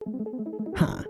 हाँ,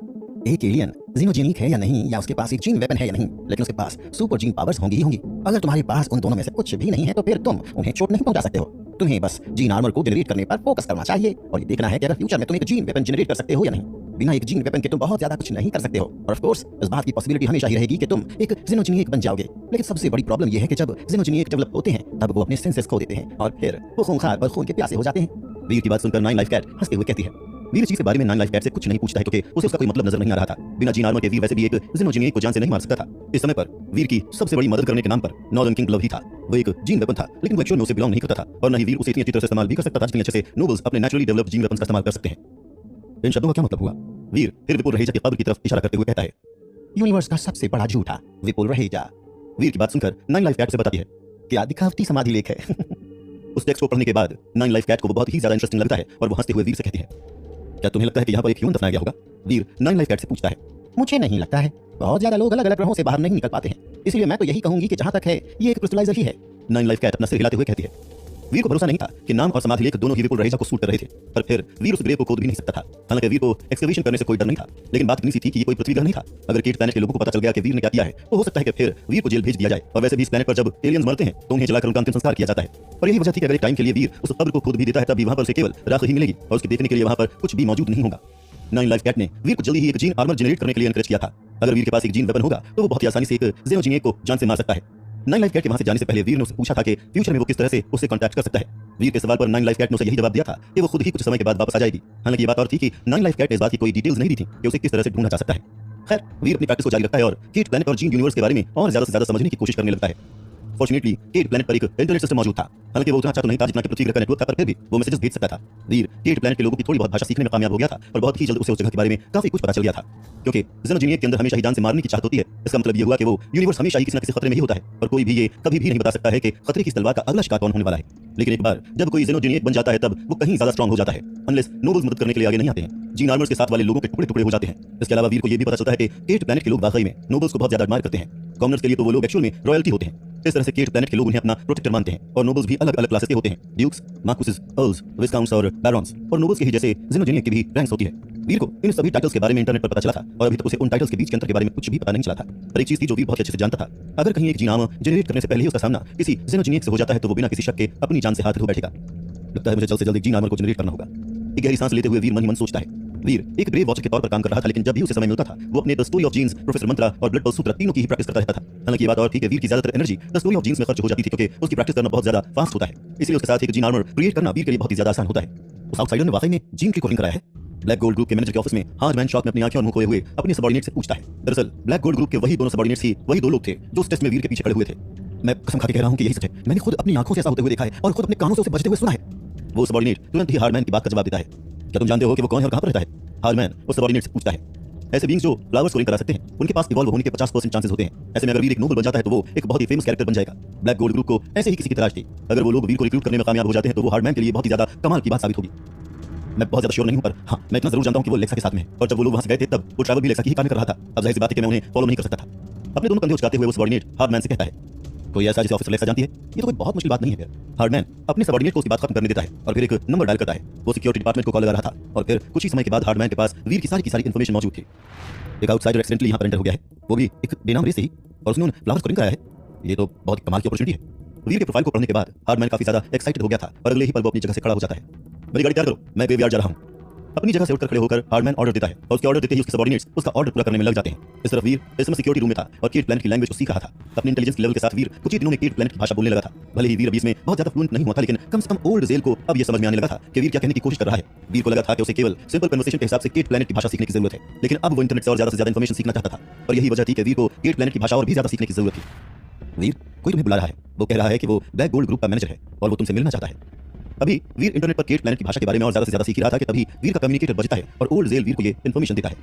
एक एलियन जीनोजेनिक है या नहीं, या उसके पास एक जीन वेपन है या नहीं, लेकिन उसके पास सुपर जीन पावर्स होंगी ही होंगी। अगर तुम्हारे पास उन दोनों में से कुछ भी नहीं है तो फिर तुम उन्हें चोट नहीं पहुंचा सकते हो। तुम्हें बस जीन आर्मर को जनरेट करने पर फोकस करना चाहिए और ये देखना है कि अगर फ्यूचर में तुम एक जीन वेपन जनरेट कर सकते हो या नहीं। बिना एक जीन वेपन के तुम बहुत ज्यादा कुछ नहीं कर सकते हो, और ऑफ कोर्स इस बात की पॉसिबिलिटी हमेशा ही रहेगी कि तुम एक जीनोजेनिक बन जाओगे। लेकिन सबसे बड़ी प्रॉब्लम यह है कि जब जीनोजेनिक डेवलप होते हैं तब वो अपने सेंसेस खो देते हैं और फिर वो खूंखार और खून के प्यासे हो जाते हैं। वीर की बात सुनकर नाइन लाइफ कैट हंसते हुए कहती है। वीर इस चीज के बारे में नाइन लाइफ कैट से कुछ नहीं पूछता है क्योंकि उसे उसका कोई मतलब नजर नहीं आ रहा था। बिना जीन आर्मर के वीर वैसे भी एक जीनोजेनिक को जान से नहीं मार सकता था। इस समय पर वीर की सबसे बड़ी मदद करने के नाम पर नॉर्दर्न किंग ग्लव ही था। वो एक जीन वेपन था, लेकिन वो एक्चुअल में उसे बिलोंग नहीं करता था, और न ही वीर उसे इतनी अच्छी तरह से इस्तेमाल भी कर सकता था जितनी अच्छे से नोबल्स अपने नेचुरली डेवलप्ड जीन वेपन्स का इस्तेमाल कर सकते हैं। इन शब्दों का क्या मतलब हुआ? वीर फिर विपुल रहेजा की कब्र की तरफ इशारा करते हुए कहता है, यूनिवर्स का सबसे बड़ा झूठा विपुल रहेजा। वीर की बात सुनकर नाइन लाइफ कैट से बताती है, क्या दिखावटी समाधि लेख है। उस टेक्स्ट को पढ़ने के बाद नाइन लाइफ कैट को बहुत ही ज्यादा इंटरेस्टिंग लगता है और वो हंसते हुए वीर से कहती है, क्या तुम्हें लगता है कि यहाँ पर एक ह्यूमन दफनाया गया होगा? वीर नाइन लाइफ कैट से पूछता है, मुझे नहीं लगता है। बहुत ज्यादा लोग अलग अलग ग्रहों से बाहर नहीं निकल पाते हैं, इसलिए मैं तो यही कहूंगी कि जहां तक है ये एक क्रिस्टलाइजर ही है। नाइन लाइफ कैट अपना सिर हिलाते हुए कहती है। वीर को भरोसा नहीं था कि नाम और समाधि लेख दोनों ही विपुल रहेजा को सूट कर रहे थे, पर फिर वीर उस ग्रेव को खोद भी नहीं सकता था। हालांकि वीर को एक्सकवेशन करने से कोई डर नहीं था, लेकिन बात इतनी सी थी कि ये कोई पृथ्वी ग्रह नहीं था। अगर केट प्लैनेट के लोगों को पता चल गया कि वीर ने क्या किया है तो हो सकता है कि फिर वीर को जेल भेज दिया जाए। और वैसे भी इस प्लैनेट पर जब एलियंस मरते हैं तो उन्हें जलाकर उनका अंतिम संस्कार किया जाता है। और यही वजह थी कि अगर एक टाइम के लिए वीर उस कब्र को खोद भी देता है तब भी वहां पर उसे केवल राख ही मिलेगी और उसके देखने के लिए वहां पर कुछ भी मौजूद नहीं होगा। नाइन लाइफ कैट ने वीर को जल्दी ही एक जीन आर्मर जनरेट करने के लिए एनकरेज किया था। अगर वीर के पास एक जीन वेपन होगा तो वो बहुत ही आसानी से एक जीनोजेनिक को जान से मार सकता है। नाइन लाइफ कैट के वहां से जाने से पहले वीर ने उससे पूछा था कि फ्यूचर में वो किस तरह से उससे कांटेक्ट कर सकता है। वीर के सवाल पर नाइन लाइफ कैट ने उसे यही जवाब दिया था कि वो खुद ही कुछ समय के बाद वापस आ जाएगी। हालांकि ये बात और थी कि नाइन लाइफ कैट ने इस बात की कोई डिटेल्स नहीं दी थी कि उसे किस तरह से ढूंढना जा सकता है। खैर, वीर अपनी प्रैक्टिस को जारी रखता है और केट प्लैनेट और जीन यूनिवर्स के बारे में और ज्यादा से ज्यादा समझने की कोशिश करने लगता है। फॉर्चुनेटली केट प्लैनेट पर एक इंटरनेट सिस्टम मौजूद था। हालांकि वो उतना अच्छा तो नहीं था जितना कि पृथ्वी ग्रह का नेटवर्क था, पर फिर भी वो मैसेजेस भेज सकता था। वीर केट प्लैनेट के लोगों की थोड़ी बहुत भाषा सीखने में कामयाब हो गया था और बहुत ही जल्द उसे उस जगह के बारे में काफी कुछ पता चल गया था। क्योंकि जीनोजेनिक के अंदर हमेशा ही जान से मारने की चाहत होती है, इसका मतलब ये हुआ कि वो यूनिवर्स हमेशा ही किसी न किसी खतरे में ही होता है और कोई भी ये कभी भी नहीं बता सकता है कि खतरे की तलवार का अगला शिकार कौन होने वाला है। लेकिन एक बार जब कोई जीनोजेनिक बन जाता है तब वो कहीं ज्यादा स्ट्रांग हो जाता है, अनलेस नोबल्स मदद करने के लिए आगे नहीं आते हैं। जीन आर्मर्स के साथ वाले लोगों के टुकड़े टुकड़े हो जाते हैं। इसके अलावा वीर को ये भी पता चलता है कि केट प्लैनेट के लोग वाकई में नोबल्स को बहुत ज्यादा एडमायर करते हैं। कॉमनर्स के लिए तो वो लोग एक्चुअल में रॉयल्टी होते हैं। इस तरह से केट प्लैनेट के लोग उन्हें अपना प्रोटेक्टर मानते हैं। और नोबल्स भी अलग अलग क्लासेस के होते हैं, ड्यूक्स, मार्क्विसेस, अर्ल्स, विस्काउंट्स और बैरॉन्स। और नोबल्स के ही जैसे जीनोजेनिक की भी रैंक्स होती है। वीर को इन सभी टाइटल्स के बारे में इंटरनेट पर पता चला था और अभी तक उसे उन टाइटल्स के बीच के अंतर के बारे में कुछ भी पता नहीं चला था। पर एक चीज थी जो वीर बहुत अच्छे से जानता था, अगर कहीं एक जीन आर्मर जनरेट करने से पहले ही उसका सामना किसी जीनोजेनिक से हो जाता है तो वो बिना किसी शक के अपनी जान से हाथ धो बैठेगा। लगता है मुझे जल्द से जल्द एक जीन आर्मर को जनरेट करना होगा। एक गहरी सांस लेते हुए वीर मन ही मन सोचता है। वीर एक ब्रेव वॉचर के तौर पर काम कर रहा था, लेकिन जब भी उसे समय मिलता था वो अपने the story of genes, professor Mantra और ब्लड पल्स सूत्र तीनों की ही प्रैक्टिस करता रहता था। हालांकि ये बात और थी कि वीर की ज्यादातर energy the story of genes में खर्च हो जाती थी क्योंकि उसकी प्रैक्टिस करना बहुत ज्यादा फास्ट होता है। इसलिए उसके साथ एक जीन आर्मर क्रिएट करना वीर के लिए बहुत ही ज्यादा आसान होता है। उस आउटसाइडर ने वाकई में जीन की कोडिंग कराया है। ब्लैक गोल्ड ग्रुप के मैनेजर के ऑफिस में हार्डमैन शॉक में अपनी आंखें और मुंह खोए हुए अपने सबऑर्डिनेट से पूछता है। दरअसल ब्लैक गोल्ड ग्रुप के वही दोनों सबऑर्डिनेट्स ही वही दो लोग थे जो उस टेस्ट में वीर के पीछे खड़े हुए थे। मैं कसम खा के कह रहा हूं कि यही सच है। मैंने खुद अपनी आंखों से ऐसा होते हुए देखा है और खुद अपने कानों से उसे बजते हुए सुना है। वो सबऑर्डिनेट तुरंत ही हार्डमैन की बात का जवाब देता है। क्या तुम जानते हो कि वो कौन है और कहां पर रहता है? हार्डमैन उस सबऑर्डिनेट से पूछता है। ऐसे बीइंग्स जो फ्लावर्स को करा सकते हैं उनके पास इवॉल्व होने के 50% चांसेस होते हैं। ऐसे में अगर वीर एक नोबल बन जाता है तो वो एक बहुत ही फेमस कैरेक्टर बन जाएगा। ब्लैक गोल्ड ग्रुप को ऐसे ही किसी की तलाश थी। अगर वो लोग वीर को रिक्रूट करने में कामयाब हो जाते हैं तो वो हार्डमैन के लिए बहुत ही ज्यादा कमाल की बात साबित होगी। मैं बहुत ज्यादा श्योर नहीं हूं, पर हाँ मैं इतना जरूर जानता हूं कि वो लेक्सा के साथ में है और जब वो लोग वहां से गए थे तब वो ट्रैवल भी लेक्सा की ही काम कर रहा था। अब जाहिर सी बात है कि मैं उन्हें फॉलो नहीं कर सकता था। अपने दोनों कंधे उचकाते हुए वो सबऑर्डिनेट हार्डमैन से कहता है, कोई ऐसा जिसे ऑफिसर लेक्सा जानती है? ये तो कोई बहुत मुश्किल बात नहीं है। फिर हार्डमैन अपने सबऑर्डिनेट को उसकी बात खत्म करने देता है और फिर एक नंबर डायल करता है। वो सिक्योरिटी डिपार्टमेंट को कॉल लगा रहा था और फिर कुछ ही समय के बाद हार्डमैन के पास वीर की सारी इंफॉर्मेशन मौजूद थी। एक आउटसाइडर एक्सीडेंटली यहाँ पर एंटर हो गया है, वो भी एक बेनाम रेस से ही, और उसने उन फ्लावर्स को रिंग कराया है। ये तो बहुत कमाल की अपॉर्चुनिटी है। वीर के प्रोफाइल को पढ़ने के बाद हार्डमैन काफी ज्यादा एक्साइटेड हो गया था और अगले ही पल वो अपनी जगह से खड़ा हो जाता है। मेरी गाड़ी तैयार करो, मैं ग्रेवयार्ड जा रहा हूँ। अपनी जगह से उठकर खड़े होकर हार्डमैन ऑर्डर देता है और उसके ऑर्डर देते ही उसके सबऑर्डिनेट्स उसका ऑर्डर पूरा करने में लग जाते हैं। इस तरफ वीर इस समय सिक्योरिटी रूम में था और केट प्लैनेट की लैंग्वेज को सीख रहा था। अपने इंटेलिजेंस लेवल के साथ वीर कुछ ही दिनों में केट प्लैनेट की भाषा बोलने लगा था। भले ही वीर अभी इसमें बहुत ज्यादा फ्लुएंट नहीं हुआ था, लेकिन कम से कम ओल्ड जेल को अब ये समझ में आने लगा था कि वीर क्या कहने की कोशिश कर रहा है। वीर को लगा था कि उसे केवल सिंपल कन्वर्सेशन के हिसाब से केट प्लैनेट की भाषा सीखने की जरूरत है, लेकिन अब वो इंटरनेट से और ज्यादा इंफॉर्मेशन सीखना चाहता था और यही वजह थी कि वीर को केट प्लैनेट की भाषा और भी ज्यादा सीखने की जरूरत थी। वीर, कोई तुम्हें बुला रहा है। वो कह रहा है कि वो ब्लैक गोल्ड ग्रुप का मैनेजर है और वो तुमसे मिलना चाहता है। अभी वीर इंटरनेट पर केट प्लैनेट की भाषा के बारे में और ज्यादा से ज्यादा सीख रहा था कि तभी वीर का कम्युनिकेटर बजता है और ओल्ड जेल वीर को ये इन्फॉर्मेशन देता है।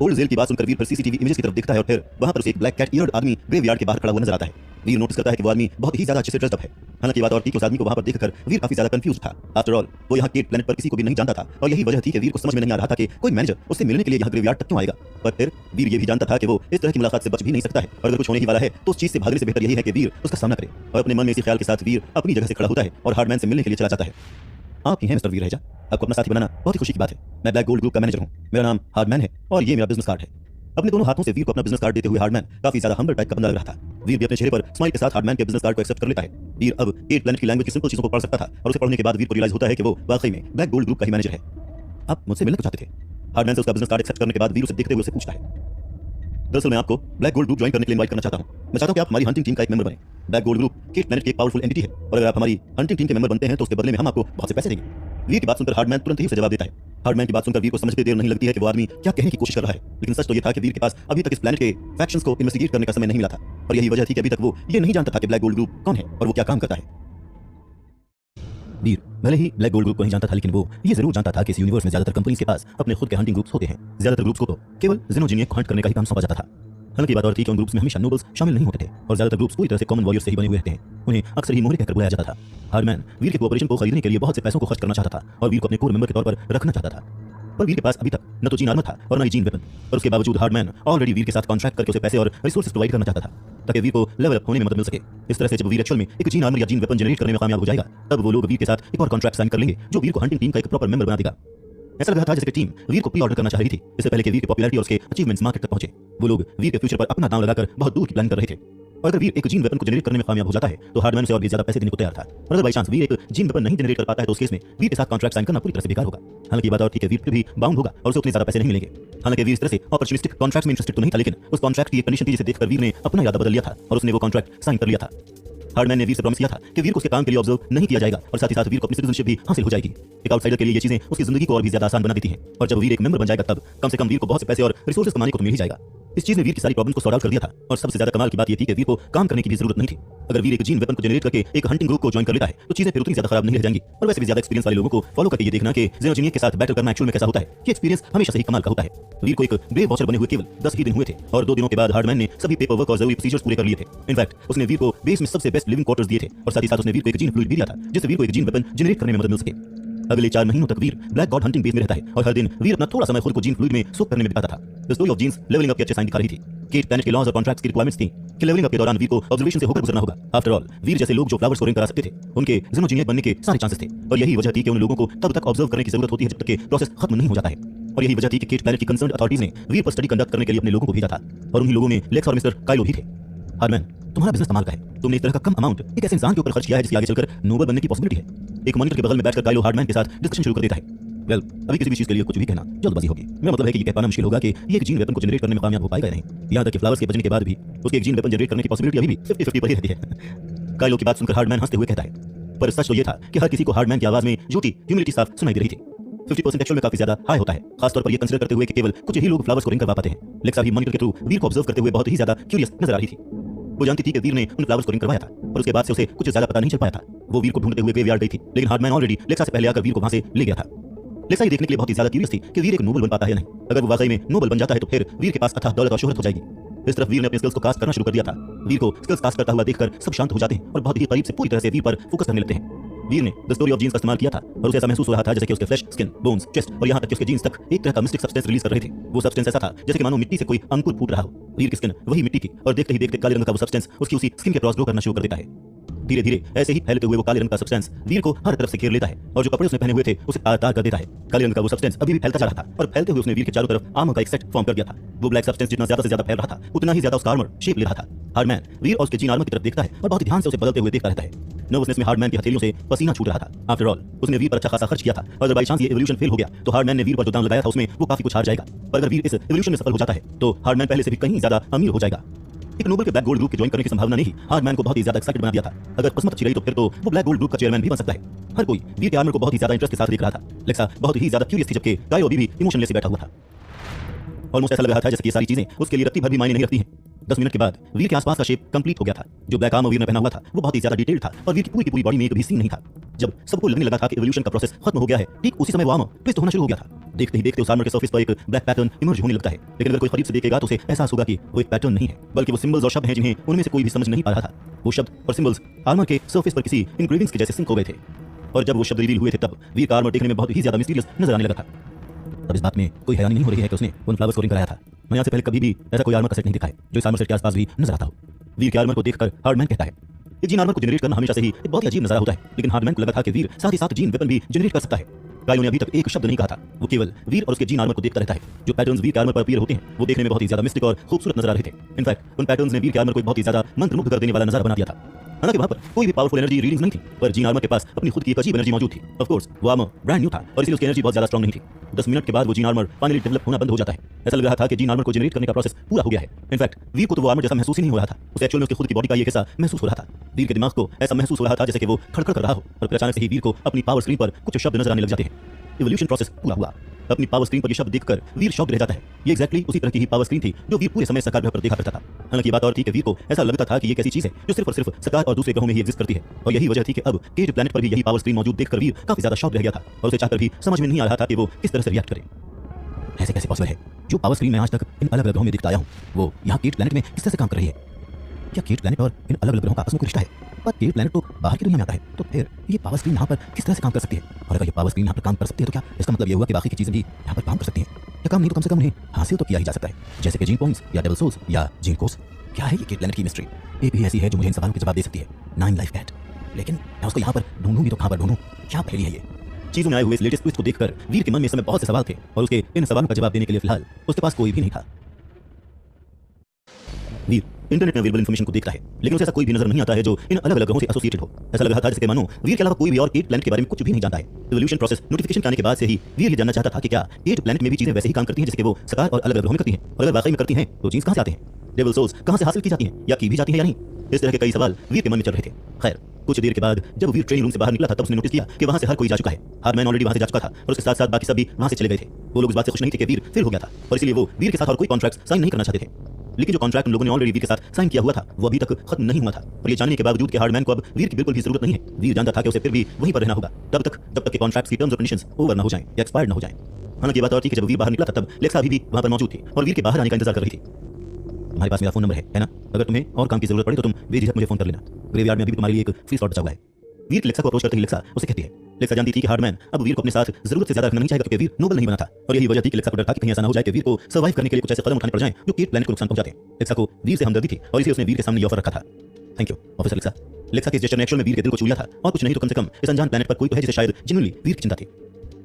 ओल्ड जेल की बात सुनकर वीर फिर सीसीटीवी इमेजेस की तरफ देखता है और फिर वहां पर उसे एक ब्लैक कैट ईयर्ड आदमी ग्रेवयार्ड के बाहर खड़ा हुआ नजर आता है। वीर नोटिस करता है कि वो आदमी बहुत ही ज्यादा अच्छे से ड्रेस्ड अप है। हालांकि बात और थी कि उस आदमी को वहां पर देखकर वीर काफी ज्यादा कंफ्यूज था। आफ्टर ऑल वो यहाँ केट प्लैनेट पर किसी को भी नहीं जानता था और यही वजह थी कि वीर को समझ में नहीं आ रहा था कि कोई मैनेजर उससे मिलने के लिए यहाँ ग्रेवयार्ड तक क्यों आएगा। पर फिर वीर ये भी जानता था कि वो इस तरह की मुलाकात से बच भी नहीं सकता है और अगर कुछ होने ही वाला है तो उस चीज से भागने से बेहतर यही है कि वीर उसका सामना करे। और अपने मन में इसी ख्याल के साथ वीर अपनी जगह से खड़ा होता है और हार्डमैन से मिलने के लिए चला जाता है। आप ही हैं मिस्टर वीर रहेजा। आपको अपना साथी बनाना बहुत ही खुशी की बात है। मैं ब्लैक गोल्ड ग्रुप का मैनेजर हूँ। मेरा नाम हार्डमैन है और ये मेरा बिजनेस कार्ड है। अपने दोनों हाथों से वीर को अपना बिजनेस कार्ड देते हुए हार्डमैन काफी ज्यादा हम्बल टाइप का बंदा लग रहा था। वीर भी अपने चेहरे पर स्माइल के साथ हार्डमैन के बिजनेस कार्ड को एक्सेप्ट कर लेता है। वीर अब 8 प्लैनेट की लैंग्वेज की सिंपल चीजों को पढ़ सकता था और उसे पढ़ने के बाद वीर को रियलाइज होता है कि वो वाकई में ब्लैक गोल्ड ग्रुप का ही मैनेजर है। आप मुझसे मिलना चाहते थे? हार्डमैन से उसका बिजनेस कार्ड एक्सेप्ट करने के बाद वीर उसे देखते हुए उसे पूछता है। दरअसल मैं आपको ब्लैक गोल्ड ग्रुप ज्वाइन करने के लिए इनवाइट करना चाहता हूं। मैं चाहता हूं कि आप हमारी हंटिंग टीम का एक मेंबर बने। Black Gold Group Kate Planet की एक पावरफुल एंटिटी है और अगर आप हमारी हंटिंग टीम के मेंबर बनते हैं तो उसके बदले में हम आपको बहुत से पैसे देंगे। वीर की बात सुनकर हार्डमैन तुरंत ही उसे जवाब देता है। हार्डमैन की बात सुनकर वीर को समझते देर नहीं लगती है कि वो आदमी क्या कहने की कोशिश कर रहा है, लेकिन सच तो ये था कि वीर के पास अभी तक इस प्लैनेट के फैक्शंस को इन्वेस्टिगेट करने का समय नहीं मिला था और यही वजह थी कि अभी तक वो ये नहीं जानता था कि ब्लैक गोल्ड ग्रुप कौन है और वो क्या काम करता है। वीर भले ही ब्लैक गोल्ड ग्रुप को नहीं जानता था, लेकिन वो ये जरूर जानता था कि इस यूनिवर्स में ज्यादातर कंपनीज के पास अपने खुद के हंटिंग ग्रुप्स होते हैं। ज्यादातर ग्रुप्स को तो केवल ज़ेनोजिनिया को हंट करने का ही काम सौंपा जाता था। हालांकि बात और थी कि उन ग्रुप्स में हमेशा नोबल्स शामिल नहीं होते थे और ज्यादातर ग्रुप्स पूरी तरह से कॉमन वॉरियर्स से ही बने हुए रहते हैं। उन्हें अक्सर ही मोहरे कहकर बुलाया जाता था। हार्डमैन वीर के कोऑपरेशन को खरीदने के लिए बहुत से पैसों को खर्च करना चाहता था और वीर को अपने कोर मेंबर के तौर पर रखना चाहता था। पर वीर के पास अभी तक न तो जीन आर्मर था और न ही जीन वेपन, और उसके बावजूद हार्डमैन ऑलरेडी वीर के साथ कॉन्ट्रैक्ट करके उसे पैसे और रिसोर्सेज प्रोवाइड करना चाहता था ताकि वीर को लेवल अप होने में मदद मिल सके। इस तरह से जब वीर एक्चुअल में एक जीन आर्मर या जीन वेपन जनरेट करने में कामयाब हो जाएगा, तब वो लोग वीर के साथ एक और कॉन्ट्रैक्ट साइन कर लेंगे जो वीर को हंटिंग टीम का एक प्रॉपर मेंबर बना देगा। ऐसा लग रहा था जैसे कि टीम वीर को प्री ऑर्डर करना चाह रही थी इससे पहले कि वीर की पॉपुलैरिटी और उसके अचीवमेंट्स मार्केट तक पहुंचे। वो लोग वीर के फ्यूचर पर अपना दांव लगाकर बहुत दूर की प्लान कर रहे थे और अगर वीर एक जीन वेपन को जनरेट करने में कामयाब हो जाता है तो हार्डमैन से और भी ज्यादा पैसे देने को तैयार था। और अगर बाई चांस वीर एक जीन वेपन नहीं जनरेट कर पाता है तो उस केस में वीर के साथ कॉन्ट्रैक्ट साइन करना पूरी तरह से बेकार होगा। हालांकि बात और थी कि वीर भी बाउंड होगा और उसे उतने ज्यादा पैसे नहीं मिलेंगे। हालांकि वीर इस तरह से अपॉर्चुनिस्टिक कॉन्ट्रैक्ट्स में इंटरेस्टेड तो नहीं था, लेकिन उस कॉन्ट्रैक्ट की कंडीशन थी जिसे देखकर वीर ने अपना इरादा बदल लिया था और उसने वो कॉन्ट्रैक्ट साइन कर लिया था। हार्डमैन ने वीर से प्रॉमिस किया था कि वीर को उसके काम के लिए ऑब्जर्व नहीं किया जाएगा और साथ ही साथ वीर को अपनी सिटीजनशिप भी हासिल हो जाएगी। एक आउटसाइडर के लिए ये चीजें उसकी जिंदगी को और भी ज्यादा आसान बना देती हैं और जब वीर एक मेंबर बन जाएगा तब कम से कम वीर को बहुत से पैसे और रिसोर्सेज कमाने को तो मिल ही जाएगा। इस चीज ने वीर की सारी प्रॉब्लम्स को सॉर्ट आउट कर दिया था और सबसे ज्यादा कमाल की बात यह थी कि वीर को काम करने की भी जरूरत नहीं थी। अगर वीर एक जीन वेपन को जनरेट करके एक हंटिंग ग्रुप को ज्वाइन कर लेता है तो चीजें फिर उतनी ज्यादा खराब नहीं रह जाएंगी। और वैसे भी ज्यादा एक्सपीरियंस वाले लोगों को फॉलो करके ये देखना कि ज़ेनोजिनिया के साथ बैटल करना एक्चुअल में कैसा होता है, ये एक्सपीरियंस हमेशा से ही कमाल का होता है। वीर को एक ब्रेव वॉचर बने हुए केवल 10 ही दिन हुए थे और 2 दिनों के बाद हार्डमैन ने सभी पेपर वर्क और जरूरी प्रोसीजर्स पूरे कर लिए थे। इनफैक्ट उसने वीर को बेस में सबसे बेस्ट लिविंग क्वार्टर्स दिए थे और साथ ही साथ उसने वीर को एक जीन फ्लूइड भी दिया था जिससे वीर को एक जीन वेपन जनरेट करने में मदद मिल सके। अगले 4 महीनों तक वीर ब्लैक गॉड हंटिंग बेस में रहता है और हर दिन वीर अपना थोड़ा समय खुद को जीन फ्लूइड में सोक करने में बिताता था। The story of genes levelling up के अच्छे साइन दिखा रही थी। केट प्लैनेट के लॉज और कॉन्ट्रैक्ट्स की रिक्वायरमेंट्स थी कि लेवलिंग अप के दौरान वीर को ऑब्जर्वेशन से होकर गुजरना होगा। आफ्टर ऑल वीर जैसे लोग जो फ्लावर्स को रिंग करा सकते थे उनके ज़ेनोजिनिया बनने के सारे चांसेस थे और यही वजह थी कि उन लोगों को तब तक ऑब्जर्व करने की जरूरत होती है जब तक कि प्रोसेस खत्म नहीं हो जाता है। और यही वजह थी कि केट प्लैनेट की कंसर्न्ड अथॉरिटीज ने वीर पर स्टडी कंडक्ट करने के लिए अपने लोगों को भेजा था और उन्हीं लोगों में लेक्स और मिस्टर काइलो भी थे। हार्डमैन, तुम्हारा बिजनेस कमाल का है। तुमने इस तरह का कम अमाउंट एक ऐसे इंसान के ऊपर खर्च किया है जिसके आगे चलकर नोबल बनने की पॉसिबिलिटी है। एक मॉनिटर के बगल में बैठकर काइलो हार्डमैन के साथ डिस्कशन शुरू कर देता है। वेल, अभी किसी भी चीज के लिए कुछ भी कहना जल्दबाजी होगी। मेरा मतलब है कि ये कह पाना मुश्किल होगा कि ये एक जीन वेपन को जनरेट करने में कामयाब हो पाएगा या नहीं। यहाँ तक कि फ्लावर्स के बचने के बाद भी उसके एक जीन वेपन जनरेट करने की पॉसिबिलिटी अभी भी 50-50 पर ही रहती है। काइलो की बात सुनकर हार्डमैन हंसते हुए कहता है, पर सच तो ये था कि हर किसी को हार्डमैन की आवाज में जो थी ह्यूमिलिटी साफ सुनाई दे रही थी। 50% एक्चुअल में काफी ज्यादा हाई होता है, खासतौर पर ये कंसीडर करते हुए कि केवल कुछ ही लोग फ्लावर्स को रिंग करवा पाते हैं। लेक्सा भी मॉनिटर के थ्रू वीर को ऑब्जर्व करते हुए बहुत ही ज्यादा क्यूरियस नजर आ रही थी। वो जानती थी कि वीर ने उन फ्लावर्स को रिंग करवाया था और उसके बाद से उसे कुछ ज्यादा पता नहीं चल पाया था। वो वीर को ढूंढते हुए ग्रेवयार्ड गई थी, लेकिन हार्डमैन ऑलरेडी लेक्सा से पहले आकर वीर को वहां से ले गया था। लेक्सा ये देखने के लिए बहुत ही ज्यादा क्यूरियस थी कि वीर एक नोबल बन पाता है या नहीं। अगर वो वाकई में नोबल बन जाता है तो फिर वीर के पास अथाह दौलत और शोहरत हो जाएगी। इस तरफ वीर ने अपने स्किल्स को कास्ट करना शुरू कर दिया था। वीर को स्किल्स कास्ट करता हुआ देखकर सब शांत हो जाते हैं और बहुत ही करीब से पूरी तरह से वीर पर फोकस करने लगते हैं। वीर ने द स्टोरी ऑफ जीन्स का इस्तेमाल किया था और उसे ऐसा महसूस हो रहा था जैसे कि उसके फ्लैश, स्किन, बोन्स, चेस्ट और यहाँ तक कि उसके जीन्स तक एक तरह का मिस्टिक सब्सटेंस रिलीज कर रहे थे। वो सब्सटेंस ऐसा था जैसे कि मानो मिट्टी से कोई अंकुर फूट रहा हो। वीर की स्किन वही मिट्टी की और देखते ही देखते काले रंग का वो सब्सटेंस उसकी उसी स्किन के क्रॉस ग्रो करना शुरू कर देता है। धीरे धीरे ऐसे ही फैलते हुए वो काले रंग का सब्सटेंस वीर को हर तरफ से घेर लेता है और जो कपड़े उसने पहने हुए थे उसे तार कर देता है। काले रंग का वो सब्सटेंस अभी भी फैलता जा रहा था और फैलते हुए उसने वीर के चारों तरफ आर्मर का एक सेट फॉर्म कर दिया था। वो ब्लैक सब्सटेंस जितना ज्यादा से ज्यादा फैल रहा था उतना ही ज्यादा उसका आर्मर शेप ले रहा था। हार्डमैन वीर और उसके जीन आर्मर की तरफ देखता है और बहुत ही ध्यान से उसे बदलते हुए देखता रहता है। नर्वसनेस में हार्डमैन की हथेलियों से पसीना छूट रहा था। आफ्टर ऑल उसने वीर पर अच्छा खासा खर्च किया था और अगर बाई चांस ये एवोल्यूशन फेल हो गया तो हार्डमैन ने वीर पर जो दांव लगाया था उसमें वो काफी कुछ हार जाएगा। पर अगर वीर इस एवोल्यूशन में सफल हो जाता है तो हार्डमैन पहले से भी कहीं ज्यादा अमीर हो जाएगा। एक नोबल के ब्लैक गोल्ड ग्रुप के ज्वाइन करने की संभावना ने ही हार्डमैन को बहुत ही ज्यादा एक्साइटेड बना दिया था। अगर किस्मत अच्छी रही तो फिर तो वो ब्लैक गोल्ड ग्रुप का चेयरमैन भी बन सकता है। हर कोई वीर के आर्मर को बहुत ही ज्यादा इंटरेस्ट के साथ देख रहा था। लेक्सा बहुत ही ज्यादा क्यूरियस थी जबकि काइलो भी इमोशनलेस से बैठा हुआ था। ऑलमोस्ट ऐसा लग रहा था जैसे कि ये सारी चीजें उसके लिए रत्ती भर भी मायने नहीं रखती हैं। 10 मिनट के बाद वीर के आसपास का शेप कंप्लीट हो गया था। जो ब्लैक आर्मर वीर ने पहना हुआ था वो बहुत ही ज्यादा डिटेल्ड था और वीर की पूरी बॉडी में एक भी सीन नहीं था। जब सबको लगने लगा था कि एवोल्यूशन का प्रोसेस खत्म हो गया है, ठीक उसी समय वो आर्मर ट्विस्ट होना शुरू हो गया था। देखते ही देखते उस आर्मर के सरफेस पर एक ब्लैक पैटर्न इमर्ज होने लगता है। लेकिन अगर कोई करीब से देखेगा तो उसे एहसास होगा कि वो एक पैटर्न नहीं है बल्कि वो सिंबल्स और शब्द हैं जिन्हें उनमें से कोई भी समझ नहीं पा रहा था। वो शब्द और सिंबल्स आर्मर के सरफेस पर किसी इंग्रेविंग्स के जैसे सिंक हो गए थे और जब वो शब्द रिवील हुए थे तब वीर का आर्मर देखने में बहुत ही ज्यादा मिस्टीरियस नजर आने लगा था। अब इस बात में कोई हैरानी नहीं हो रही है कि उसने उन फ्लावर्स को रिंग कराया था। मैं यहाँ से पहले कभी भी ऐसा कोई आर्मर का सेट नहीं दिखा है जो इस आर्मर सेट के आसपास भी नजर आता हो। वीर के आर्मर को देखकर हार्डमैन कहता है, एक जीन आर्मर को जनरेट करना हमेशा से ही एक बहुत ही अजीब नजारा होता है, लेकिन हार्डमैन को लगा था कि वीर साथ ही साथ जीन वेपन भी जनरेट कर सकता है। काइलो ने अभी तक एक शब्द नहीं कहा था, वो केवल वीर और उसके जीन आर्मर को देखता रहता है। जो पैटर्न्स वीर के आर्मर पर अपीयर होते हैं वो देखने में बहुत ही ज्यादा मिस्टिक और खूबसूरत नजर आ रहे थे। इनफैक्ट उन पैटर्न्स ने वीर के आर्मर को बहुत ही ज्यादा मंत्रमुग्ध कर देने वाला नजारा बना दिया था। हालांकि वहां पर कोई भी पावरफुल एनर्जी रीडिंग्स नहीं थी, पर जीन आर्मर के पास अपनी खुद की एक अजीब एनर्जी मौजूद थी। ऑफ कोर्स वो आर्मर ब्रांड न्यू था और इसलिए उसकी एनर्जी बहुत ज्यादा स्ट्रांग नहीं थी। 10 मिनट के बाद वो जीन आर्मर फाइनली डेवलप होना बंद हो जाता है। ऐसा लग रहा था कि जीन आर्मर को जनरेट करने का प्रोसेस पूरा हो गया है। इनफैक्ट वीर को तो वो आर्मर जैसा महसूस ही नहीं हो रहा था, उसे एक्चुअल में उसकी खुद की बॉडी का एक हिस्सा महसूस हो रहा था। वीर के दिमाग को ऐसा महसूस हो रहा था जैसे कि वो खड़खड़ कर रहा हो, और फिर अचानक से ही वीर को अपनी पावर स्क्रीन पर कुछ शब्द नजर आने लग जाते हैं। इवोल्यूशन प्रोसेस पूरा हुआ। अपनी पावर स्क्रीन पर ये शब्द देखकर वीर शॉक्ड रह जाता है। ये एक्जैक्टली उसी तरह की ही पावर स्क्रीन थी जो वीर पूरे समय सरकार ग्रह पर देखा करता था। हालांकि बात और थी कि वीर को ऐसा लगता था कि ये कैसी चीज है जो सिर्फ और सिर्फ सरकार और दूसरे ग्रहों में ही एग्जिस्ट करती है, और यही वजह थी कि अब केट प्लैनेट पर भी यही पावर स्क्रीन मौजूद देखकर वीर काफी ज्यादा शॉक्ड रह गया था, और उसे चाहकर भी समझ में नहीं आ रहा था कि वो किस तरह से रिएक्ट करे। ऐसे कैसे पॉसिबल है? जो पावर स्क्रीन मैं आज तक इन अलग अलग ग्रहों में देखता आया हूँ वो यहाँ केट प्लैनेट में किस तरह से काम कर रही है? क्या केट प्लैनेट और इन अलग अलग ग्रहों का आपस में कोई रिश्ता है? पर केट प्लैनेट तो बाहर की दुनिया में आता है, तो फिर ये पावर स्क्रीन यहाँ पर किस तरह से काम कर सकती है? और अगर ये पावर स्क्रीन यहाँ पर काम कर सकती है तो क्या इसका मतलब ये हुआ कि बाकी की चीजें भी यहाँ पर काम कर सकती हैं? या काम नहीं तो कम से कम उन्हें हासिल तो किया ही जा सकता है, जैसे कि जीन पॉइंट्स या डेबल सोल्स या जीन कोर्स। क्या है ये केट प्लैनेट की मिस्ट्री? एक भी ऐसी है जो मुझे इन सवालों के जवाब दे सकती है। 9 लाइफ कैट। लेकिन मैं उसको यहाँ पर ढूंढूंगी तो कहाँ पर ढूंढूं? क्या पहेली है ये? चीजों में आए हुए इस लेटेस्ट ट्विस्ट को देखकर वीर के मन में इस समय बहुत से सवाल थे, और उसके इन सवालों का जवाब देने के लिए फिलहाल उसके पास कोई भी नहीं था। वीर इंटरनेट में अवेलेबल इन्फॉर्मेशन को देखता है, लेकिन उसे ऐसा कोई भी नजर नहीं आता है जो इन अलग अलग ग्रहों से एसोसिएटेड हो। ऐसा लग रहा था जैसे कि मानो वीर के अलावा कोई भी और केट प्लैनेट के बारे में कुछ भी नहीं जानता है। इवोल्यूशन प्रोसेस नोटिफिकेशन आने के बाद से ही वीर ये जानना चाहता था कि क्या केट प्लैनेट में भी चीजें वैसे ही काम करती हैं जैसे कि वो सरकार और अलग अलग ग्रहों में करती हैं, और अगर वाकई में करती हैं तो जीन्स कहां से आते हैं? डेविल सोल्स कहां से हासिल की जाती हैं या की भी जाती हैं या नहीं? इस तरह के कई सवाल वीर के मन में चल रहे थे। खैर कुछ देर के बाद जब वीर ट्रेनिंग रूम से बाहर निकला था तब उसने नोटिस किया कि वहां से हर कोई जा चुका है। हार्डमैन ऑलरेडी वहां से जा चुका था और उसके साथ साथ बाकी सब भी वहां से चले गए थे। वो लोग इस बात से खुश नहीं थे कि वीर फेल हो गया था, और इसलिए वो वीर के साथ और कोई कॉन्ट्रैक्ट साइन नहीं करना चाहते थे। लेकिन जो कॉन्ट्रैक्ट उन लोगों ने ऑलरेडी वीर के साथ साइन किया हुआ था वो अभी तक खत्म नहीं हुआ था, और ये जानने के बावजूद कि हार्डमैन को अब वीर की बिल्कुल भी जरूरत नहीं है। वीर जानता था कि उसे फिर भी वहीं पर रहना होगा जब तक के कॉन्ट्रैक्ट की टर्म्स और कंडीशंस ओवर ना हो जाएं या एक्सपायर्ड ना हो जाएं। हालांकि बात और थी कि जब वीर बाहर निकला था तब लेक्सा अभी भी वहां पर मौजूद थी और वीर के बाहर आने का इंतजार कर रही थी। तुम्हारे पास मेरा फोन नंबर है ना? अगर तुम्हें और काम की जरूरत पड़े तो तुम बेझिझक मुझे फोन कर लेना। ग्रेवयार्ड में अभी तुम्हारे लिए एक फ्री स्लॉट बचा हुआ है। वीर लेक्सा को अप्रोच करते ही लेक्सा उसे कहती है। लेक्सा जानती थी कि हार्डमैन अब वीर को अपने साथ जरूरत से ज्यादा रखना नहीं चाहेगा क्योंकि वीर नोबल नहीं बना था, और यही वजह थी कि लेक्सा को डर था कि कहीं ऐसा ना हो जाए कि वीर को सर्वाइव करने के लिए कुछ ऐसे कदम उठाने पड़ जाएं जो केट प्लैनेट को नुकसान पहुंचाते हैं। लेक्सा को वीर से हमदर्दी थी और इसलिए उसने वीर के सामने ये ऑफर रखा था। Thank you officer लेक्सा। लेक्सा के इस जेस्चर ने एक्चुअल में वीर के दिल को छू लिया था, और कुछ नहीं तो कम से कम इस अनजान प्लैनेट पर कोई तो है जिसे शायद जेन्युइनली वीर की चिंता थी।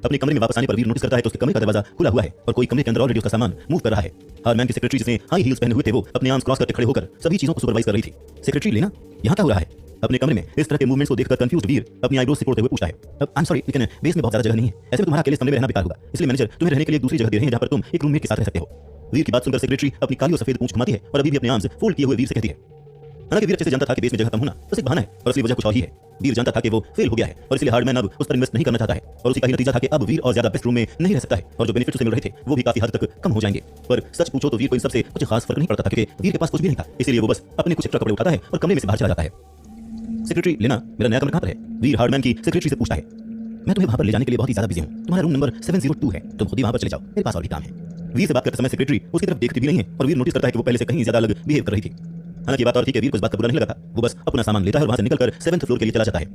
अपने कमरे में वापस आने पर वीर नोटिस करता है तो उसके कमरे का दरवाजा खुला हुआ है और कोई कमरे के अंदर ऑलरेडी उसका सामान मूव कर रहा है। हार्डमैन की सेक्रेटरी जिसने हाई हील्स पहने हुए थे वो अपने आर्म्स क्रॉस करके खड़े होकर सभी चीजों को सुपरवाइज कर रही थी। सेक्रेटरी लेना यहाँ क्या हो रहा है? अपने कमरे में इस तरह के मूवमेंट्स को देखकर कंफ्यूज्ड वीर अपनी आईब्रोज सिकोड़ते हुए पूछता है। अब आई एम सॉरी लेकिन बेस में बहुत ज्यादा जगह नहीं है, ऐसे में तुम्हारा अकेले इस कमरे में रहना बेकार होगा, इसलिए मैनेजर तुम्हें रहने के लिए एक दूसरी जगह दे रहे हैं जहां पर तुम एक रूममेट के साथ रह सकते हो। वीर की बात सुनकर सेक्रेटरी अपनी काली और सफेद पूंछ घुमाती है और अभी भी अपने आर्म्स फोल्ड किए हुए वीर से कहती है। हालांकि वीर अच्छे से जानता था कि बेस में जगह कम होना बस एक बहाना है और असली वजह कुछ और ही है। वीर जानता था कि वो फेल हो गया है और इसलिए हार्डमैन अब उस पर इन्वेस्ट नहीं करना चाहता है, और उसी का ही नतीजा था कि अब वीर और ज्यादा बेस्ट रूम में नहीं रह सकता है, और जो बेनिफिट्स उसे मिल रहे थे वो भी काफी हद तक कम हो जाएंगे। पर सच पूछो तो वीर को इन सबसे कुछ खास फर्क नहीं पड़ता था क्योंकि वीर के पास कुछ भी नहीं था, इसलिए वो बस अपने कुछ एक्स्ट्रा कपड़े उठाता है और कमरे में से बाहर चला जाता है। सेक्रेटरी लेना मेरा नया कमरा कहाँ पर है? वीर हार्डमैन की सेक्रेटरी से पूछता है। मैं तुम्हें वहां पर ले जाने के लिए बहुत ही ज्यादा बिजी हूँ, तुम्हारा रूम नंबर 702 है, तुम खुद ही वहां पर चले जाओ, मेरे पास और भी काम है। वीर से बात करते समय सेक्रेटरी उसकी तरफ देखती भी नहीं है और वीर नोटिस करता है कि वो पहले से कहीं ज्यादा अलग बिहेव कर रही थी। हालांकि बात और थी कि वीर को इस बात का बुरा नहीं लगा था, वो बस अपना सामान लेता है और वहां से निकलकर 7th फ्लोर के लिए चला जाता है।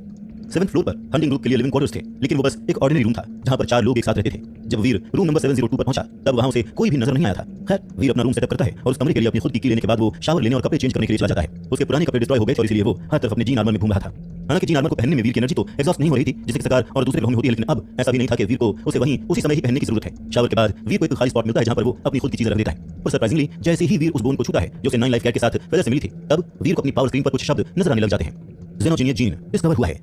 7th फ्लोर पर हंटिंग ग्रुप के लिए लिविंग क्वार्टर्स थे, लेकिन वो बस एक ऑर्डिनरी रूम था जहां पर 4 लोग एक साथ रहते थे। जब वीर रूम नंबर 702 पर पहुंचा तब वहां उसे कोई भी नजर नहीं आया था। खैर वीर अपना रूम सेटअप करता है और उस कमरे के लिए अपनी खुद की की लेने के बाद वो शावर लेने और कपड़े चेंज करने के लिए चला जाता है। उसके पुराने कपड़े डिस्ट्रॉय हो गए और इसलिए वो हर तरफ अपने जीन आर्मर में घूम रहा था। हालांकि जीन आर्मर को पहनने में वीर की एनर्जी तो एग्जॉस्ट नहीं हो रही थी जैसे कि सरकार और दूसरे ग्रहों में होती है, लेकिन अब ऐसा भी नहीं था कि वीर को उसे वहीं उसी समय ही पहनने की जरूरत है। शावर के बाद वीर को एक खाली स्पॉट मिलता है जहां पर वो अपनी खुद की चीजें रख देता है, और सरप्राइजिंगली जैसे ही वीर उस बोन को छूता है जो उसे 9 लाइफ कैट के साथ पहले से मिली थी तब वीर को अपनी पावर स्क्रीन पर कुछ शब्द नजर आने लग जाते हैं। ज़ेनोजीनियस जीन डिस्कवर हुआ है।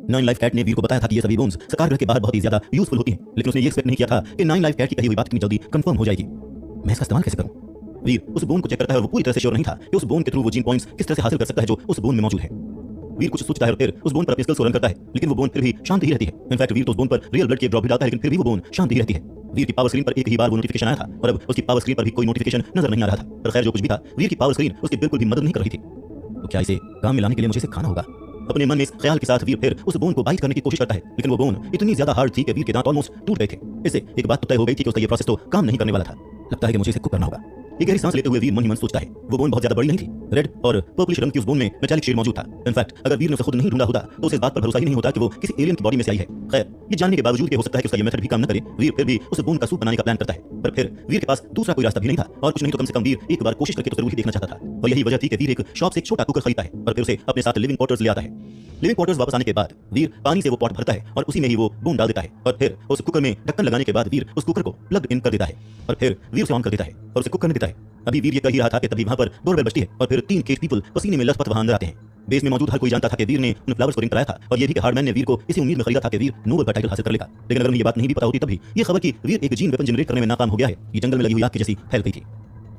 9 लाइफ कैट ने वीर को बताया था कि ये सभी बोन्स सरकार ग्रह के बाहर बहुत ही ज्यादा यूजफुल होती हैं, लेकिन उसने ये एक्सपेक्ट नहीं किया था कि 9 लाइफ कैट की कही हुई बात इतनी जल्दी कंफर्म हो जाएगी। मैं इसका इस्तेमाल कैसे करूं? वीर उस बोन को चेक करता है और वो पूरी तरह से श्योर नहीं था कि उस बोन के थ्रू वो जीन पॉइंट्स किस तरह से हासिल कर सकता है जो उस बोन में मौजूद है। वीर कुछ सोचता है और फिर उस बोन पर अपने स्किल्स को रन करता है, लेकिन वो बोन फिर भी शांत ही रहती है। इनफैक्ट वीर तो उस बोन पर रियल ब्लड की ड्रॉप भी डालता है, लेकिन फिर भी वो बोन शांत ही रहती है। वीर की पावर स्क्रीन पर एक ही बार वो नोटिफिकेशन आया था और अब उसकी पावर स्क्रीन पर भी कोई नोटिफिकेशन नजर नहीं आ रहा था। पर खैर जो कुछ भी था, वीर की पावर स्क्रीन उसकी बिल्कुल भी मदद नहीं कर रही थी। तो क्या इसे काम में लाने के लिए मुझे इसे खाना होगा? अपने मन में इस ख्याल के साथ वीर फिर उस बोन को बाइट करने की कोशिश करता है, लेकिन वो बोन इतनी ज्यादा हार्ड थी कि वीर के दांत ऑलमोस्ट टूट गए थे। इससे एक बात तो तय हो गई थी कि उसका ये प्रोसेस तो काम नहीं करने वाला था। लगता है कि मुझे इसे कुक करना होगा। एक गहरी सांस लेते हुए वीर मन ही मन सोचता है वो बोन बहुत ज्यादा बड़ी नहीं थी। रेड और पर्पलिश रंग की उस बोन में मेटालिक शेड मौजूद था। इनफैक्ट अगर वीर ने उसे खुद नहीं ढूंढा होता तो उसे इस बात पर भरोसा ही नहीं होता कि वो किसी एलियन की बॉडी में से आई है। खैर, ये जानने के बावजूद कि हो सकता है कि उसका ये मेथड भी काम न करे, वीर फिर भी उस बोन का सूप बनाने का प्लान करता है। पर फिर वीर के पास दूसरा कोई रास्ता भी नहीं था, और कुछ नहीं तो कम से कम वीर एक बार कोशिश करके तो जरूर ही देखना चाहता था। और यही वजह थी कि वीर एक शॉप से एक छोटा कुकर खरीदता है और फिर उसे अपने साथ लिविंग क्वार्टर्स ले आता है। लिविंग क्वार्टर्स वापस आने के बाद वीर पानी से वो पॉट भरता है और उसी में ही वो बोन डाल देता है। और फिर उस कुकर में ढक्कन लगाने के बाद वीर उस कुकर को प्लग इन कर देता है और फिर वीर उसे ऑन कर देता है और उसे कुक करने देता है। अभी वीर ये कह ही रहा था कि तभी वहां पर डोरबेल बजती है और फिर 3 केज पीपल पसीने में लथपथ वहां अंदर आते हैं। बेस में मौजूद हर कोई जानता था कि वीर ने उन फ्लावर्स को रिंग कराया था, और ये भी कि हार्डमैन ने वीर को इसी उम्मीद में खरीदा था कि वीर नोबेल का टाइटल हासिल कर लेगा। लेकिन अगर उन्हें ये बात नहीं भी पता होती तभी ये खबर कि वीर एक जीन वेपन जनरेट करने में नाकाम हो गया है, ये जंगल में लगी हुई आग की जैसी फैल गई थी।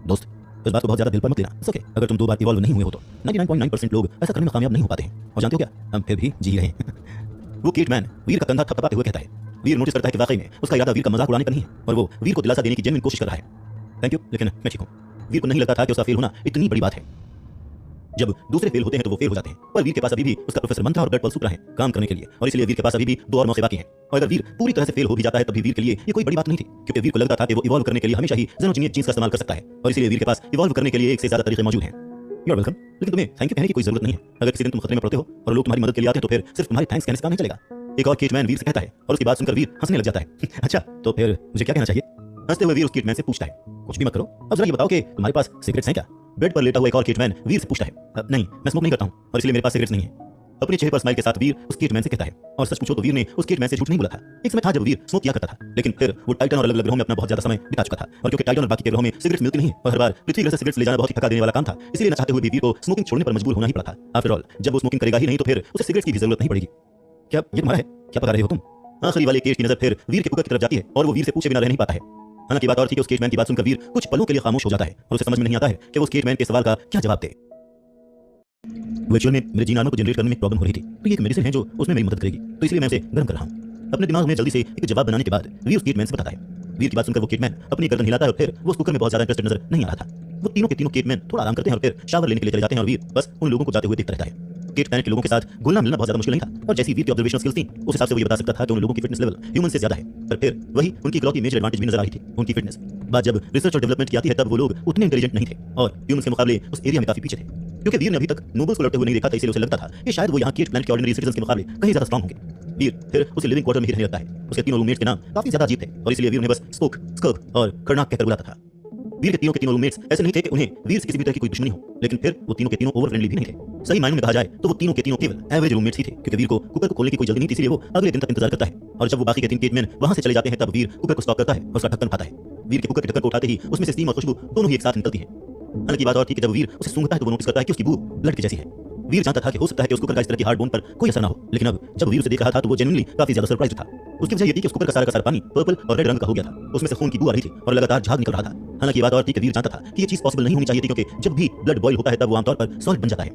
दोस्त, इस बात को बहुत ज्यादा दिल पर मत लेना। ओके, अगर तुम 2 बार इवॉल्व नहीं हुए हो तो 99.9% लोग ऐसा करने में कामयाब नहीं हो पाते हैं। और जानते हो क्या, हम फिर भी जी रहे हैं। वो केटमैन वीर का कंधा थपथपाते हुए कहता है। वीर नोटिस करता है कि वाकई में उसका इरादा वीर का मजाक उड़ाने का नहीं है और वो वीर को दिलासा देने की जेन्युइन कोशिश कर रहा है। थैंक यू, लेकिन मैं ठीक हूं। वीर को नहीं लगता था कि उसका फेल होना इतनी बड़ी बात है। जब दूसरे फेल होते हैं तो वो फेल हो जाते हैं, पर वीर के पास अभी भी उसका प्रोफेसर मंत्रा और ब्लड पल्स सुपरा है काम करने के लिए, और इसलिए वीर के पास अभी भी 2 और मौके बाकी हैं। और अगर वीर पूरी तरह से फेल हो भी जाता है तब भी वीर के लिए ये कोई बड़ी बात नहीं थी, क्योंकि वीर को लगता था कि वो इवॉल्व करने के लिए हमेशा ही जेनोजेनिक जीन्स का इस्तेमाल कर सकता है, और इसलिए वीर के पास इवॉल्व करने के लिए एक से ज्यादा तरीके मौजूद हैं। यू आर वेलकम, लेकिन तुम्हें थैंक यू कहने की कोई जरूरत नहीं है। अगर किसी दिन तुम खतरे में पड़ते हो और लोग तुम्हारी मदद के लिए आते हैं तो फिर सिर्फ तुम्हारी थैंक्स कहने से काम नहीं चलेगा। एक और केटमैन वीर से कहता है और उसकी बात सुनकर वीर हंसने लग जाता है। अच्छा, तो फिर मुझे क्या कहना चाहिए? हंसते हुए वीर उस केटमैन से पूछता है, कुछ भी मत करो, अब जरा ये बताओ कि तुम्हारे पास सिगरेट्स हैं क्या? बेड पर लेटा हुआ एक और केटमैन वीर से पूछता है। नहीं, मैं स्मोक नहीं करता हूं और इसलिए मेरे पास सिगरेट्स नहीं है। अपने चेहरे पर स्माइल के साथ वीर उस केटमैन से कहता है। और सच पूछो तो वीर ने उस केटमैन से झूठ नहीं बोला था। एक समय था जब वीर स्मोक किया करता था, लेकिन फिर वो टाइटन और अलग-अलग ग्रहों में अपना बहुत ज्यादा समय बिता चुका था, और क्योंकि टाइटन और बाकी के ग्रहों में सिगरेट्स मिलती नहीं और हर बार पृथ्वी ग्रह से सिगरेट्स ले जाना बहुत ही थका देने वाला काम था, इसलिए न चाहते हुए भी वीर को स्मोकिंग छोड़ने पर मजबूर होना ही पड़ा था। आफ्टर ऑल, जब वो स्मोकिंग करेगा ही नहीं तो फिर उसे सिगरेट्स की भी जरूरत नहीं पड़ेगी। क्या ये तुम्हारा है? क्या पका रहे हो तुम? आखिरी वाले केस की नजर फिर वीर के कुकर की तरफ जाती है और वो वीर से पूछे बिना रह नहीं पाता है। हालांकि बात और थी कि उस केटमैन की बात सुनकर वीर कुछ पलों के लिए खामोश हो जाता है और उसे समझ में नहीं आता है कि वो उस केटमैन के सवाल का क्या जवाब दे। एक्चुअल में मेरे जीन आर्मर को जनरेट करने में एक प्रॉब्लम हो रही थी, तो ये एक मेडिसिन है जो उसमें मेरी मदद करेगी, तो इसलिए मैं उसे गर्म कर रहा हूं। अपने दिमाग में जल्दी से एक जवाब बनाने के बाद वीर उस केटमैन से बताता है। वीर की बात सुनकर वो केटमैन अपनी गर्दन हिलाता है और फिर वो उस कुकर में बहुत ज्यादा इंटरेस्टेड नजर नहीं आ रहा था। वो तीनों के तीनों केटमैन थोड़ा आराम करते हैं और फिर शावर लेने के लिए चले जाते हैं और वीर बस उन लोगों को जाते हुए देखता रहता है। केटमैन के लोगों के साथ घुलना मिलना बहुत ज्यादा मुश्किल नहीं था, और जैसी वीर की ऑब्जर्वेशन स्किल्स थी उस हिसाब से वो ये बता सकता था कि उन लोगों की फिटनेस लेवल ह्यूमन से ज्यादा है। पर फिर वही उनकी इकलौती मेजर एडवांटेज भी नजर आ रही थी, उनकी फिटनेस। बात जब रिसर्च और डेवलपमेंट की आती है तब वो लोग उतने इंटेलिजेंट नहीं थे और ह्यूमंस के मुकाबले उस एरिया में काफी पीछे थे, क्योंकि वीर ने अभी तक नोबल्स को लड़ते हुए नहीं देखा था, इसलिए उसे लगता था कि शायद वो यहाँ केटमैन के ऑर्डिनरी सिटीजंस के मुकाबले कहीं ज्यादा स्ट्रांग होंगे। वीर फिर उसे लिविंग क्वार्टर में ही रहने लगता है। उसके तीनों रूममेट्स के नाम काफी ज्यादा अजीब थे और इसलिए वीर उन्हें बस स्पोक, स्कर्क और खरनाक कहकर बुलाता था। वीर के तीनों रूममेट्स ऐसे नहीं थे कि उन्हें वीर से किसी भी तरह की कोई दुश्मनी हो, लेकिन फिर वो तीनों के तीनों ओवर फ्रेंडली भी नहीं थे। सही मायनों में कहा जाए तो वो तीनों के तीनों केवल एवरेज रूममेट्स ही थे, क्योंकि वीर को कुकर को खोलने की कोई जल्दी नहीं थी, इसलिए वो अगले दिन तक इंतजार करता है। और जब वो बाकी के 3 केटमैन वहां से चले जाते हैं तब वीर कुकर को स्टॉप करता है और उसका ढक्कन उठाता है। वीर के कुकर के ढक्कन को उठाते ही उसमें से स्टीम और खुशबू दोनों ही एक साथ निकलती है। हालांकि बात और थी कि जब वीर उसे सूंघता है तो वो नोटिस करता है कि उसकी बू ब्लड की जैसी है। वीर जानता था कि हो सकता है कि उस कुकर का इस तरह की हार्ड बोन पर कोई असर ना हो, लेकिन अब जब वीर उसे देख रहा था तो वो जेन्युइनली काफी ज्यादा सरप्राइज था। उसकी वजह ये थी कि उस कुकर का सारा पानी पर्पल और रेड रंग का हो गया था, उसमें से खून की बू आ रही थी और लगातार झाग निकल रहा था। हालांकि बात और थी कि वीर जानता था कि ये चीज पॉसिबल नहीं होनी चाहिए थी, क्योंकि जब भी ब्लड बॉयल होता है तब वो आमतौर पर सॉलिड बन जाता है।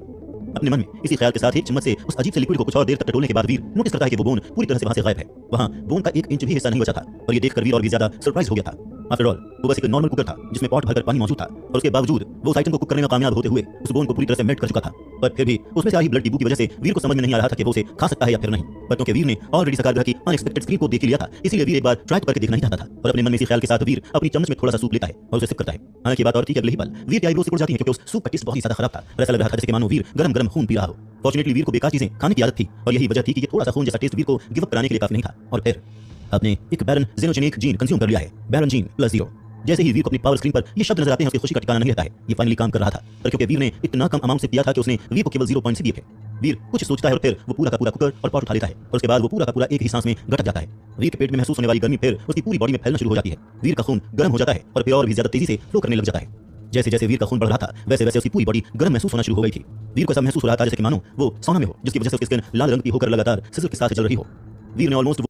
अपने मन में इसी ख्याल के साथ ही चम्मच से उस अजीब से लिक्विड को कुछ और देर तक टटोलने के बाद वीर नोटिस करता है कि वो बोन पूरी तरह से वहां से गायब है। वहां बोन का 1 इंच भी हिस्सा नहीं बचा था, और ये देखकर वीर और भी ज्यादा सरप्राइज हो गया था। आफ्टर ऑल, वो बस एक नॉर्मल कुकर था जिसमें पॉट भरकर पानी मौजूद था, और उसके बावजूद वो उस आइटम को कुक करने में कामयाब होते हुए उस बोन को पूरी तरह से मेल्ट कर चुका था। पर फिर भी उसमें से आई ब्लड की बू की वजह से वीर को समझ में नहीं आ रहा था कि वो उसे खा सकता है या फिर नहीं। पर क्योंकि वीर ने ऑलरेडी सकार ग्रह की अनएक्सपेक्टेड स्क्रीन को देख लिया था, इसीलिए वीर एक बार ट्राई करके देखना ही चाहता था, और अपने मन में इसी ख्याल के साथ वीर अपनी चम्मच में थोड़ा सा सूप लेता है और उसे सिप करता है। हालांकि बात और थी कि अगले ही पल वीर की आईब्रो सिकुड़ जाती है, क्योंकि उस सूप का टेस्ट बहुत ही ज्यादा खराब था और ऐसा लग रहा था जैसे कि मानो वीर गरम गरम खून पी रहा हो। फॉर्चुनेटली वीर को बेकार चीजें खाने की आदत थी, और यही वजह थी कि ये थोड़ा सा खून जैसा टेस्ट वीर को गिव अप कराने के लिए काफी नहीं था। और फिर आपने एक बैरन जेनोजेनिक जीन कंज्यूम कर लिया है, बैरन जीन +0। जैसे ही वीर को अपनी पावर स्क्रीन पर ये शब्द नजर आते हैं उसकी खुशी का ठिकाना नहीं रहता है। ये फाइनली काम कर रहा था, पर क्योंकि वीर ने इतना कम अमाउंट से किया था कि उसने वीर को केवल 0 पॉइंट से दिए थे। वीर कुछ सोचता है और फिर वो पूरा का पूरा कुकर और पॉट उठा लेता है, और उसके बाद वो पूरा का पूरा एक ही सांस में घटक जाता है। वीर के पेट में महसूस होने वाली गर्मी फिर उसकी पूरी बॉडी में फैलना शुरू हो जाती है। वीर का खून गर्म हो जाता है और फिर और भी ज्यादा तेजी से फ्लो करने लग जाता है। जैसे जैसे वीर का खून बढ़ रहा था वैसे वैसे उसकी पूरी बॉडी गर्म महसूस होना शुरू हो गई थी। वीर को ऐसा महसूस हो रहा था जैसे कि मानो वो सौना में हो, जिसकी वजह से उसकी स्किन लाल रंग की होकर लगातार सिजर के साथ जल रही हो। वीर ने ऑलमोस्ट